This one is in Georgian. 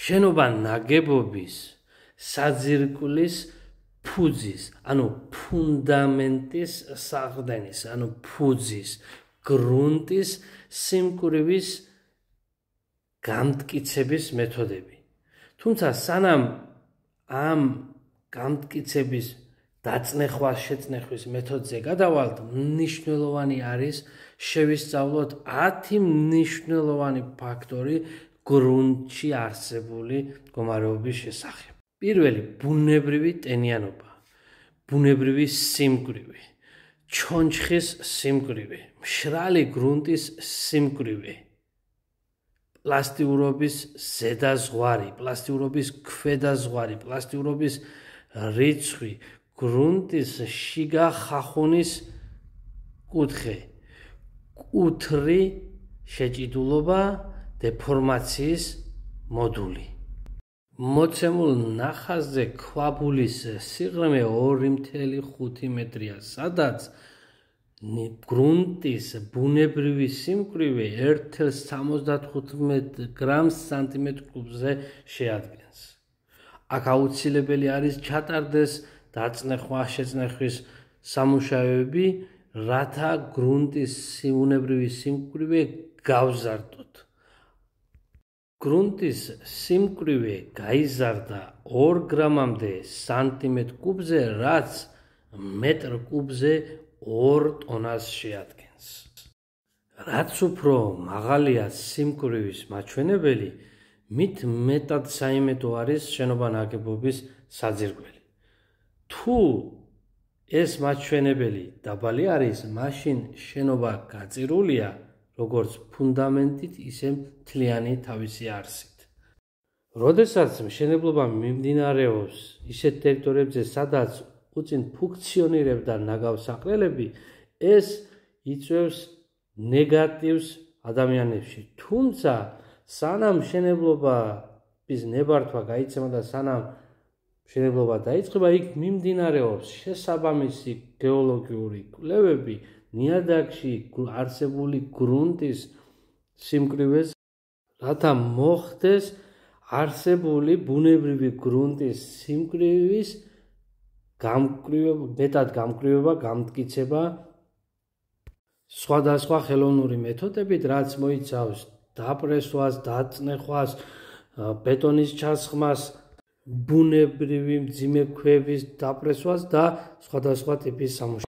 შენობა ნაგებობის საძირკვლის ფუძის, ანუ ფუნდამენტის საყრდენის, ანუ ფუძის, გრუნტის სიმკვრივის გამტკიცების მეთოდები. თუმცა სანამ ამ გამტკიცების დაწნეხვა-შეწნეხვის მეთოდზე გადავალთ, მნიშვნელოვანი არის შევისწავლოთ 10 მნიშვნელოვანი ფაქტორი გრუნტში არსებული მდგომარეობის შესახებ. პირველი, ბუნებრივი ტენიანობა, ბუნებრივი სიმკვრივი, ჩონჩხის სიმკვრივი, მშრალი გრუნტის სიმკვრივი, პლასტიურობის ზედაზღვარი, პლასტიურობის ქვედაზღვარი, პლასტიურობის რიცხვი, გრუნტის შიგა ხახუნის კუთხე, კუთრი შეჭიდულობა, დეფორმაციის მოდული. მოცემულ ნახაზზე ქვაბულის სიღრმე 2,5 მეტრია, სადაც გრუნტის ბუნებრივი სიმკვრივე 1,75 გრამს სანტიმეტრ-კუბზე შეადგენს. აქ აუცილებელი არის ჩატარდეს დაწნეხვა-შეწნეხვის სამუშაოები, რათა გრუნტის ბუნებრივი სიმკვრივე გავზარდოთ. გრუნტის სიმკვრივე გაიზარდა 2 გრამამდე სანტიმეტრ-კუბზე, რაც მეტრ-კუბზე 2 ტონას შეადგენს. რაც უფრო მაღალია სიმკვრივის მაჩვენებელი, მით მეტად საიმედო არის შენობა ნაგებობის საძირკველი. თუ ეს მაჩვენებელი დაბალი არის, მაშინ შენობა გაწირულია როგორც ფუნდამენტით, ისე მთლიანი თავისი არსით. როდესაც მშენებლობა მიმდინარეობს ისეთ ტერიტორიებზე, სადაც უწინ ფუნქციონირებდა ნაგავსაყრელები, ეს იწვევს ნეგატივს ადამიანებში. თუმცა სანამ მშენებლობის ნებართვა გაიცემა და სანამ მშენებლობა დაიწყება, იქ მიმდინარეობს შესაბამისი გეოლოგიური კვლევები ნიადაგში არსებული გრუნტის სიმკვრივეს, რათა მოხდეს არსებული ბუნებრივი გრუნტის სიმკვრივის მეტად გამკვრივება, გამტკიცება სხვადასხვა ხელოვნური მეთოდებით, რაც მოიცავს დაპრესვას, დაწნეხვას, ბეტონის ჩასხმას, ბუნებრივი მძიმე ქვების დაპრესვას და სხვადასხვა ტიპის სამუშაოებს.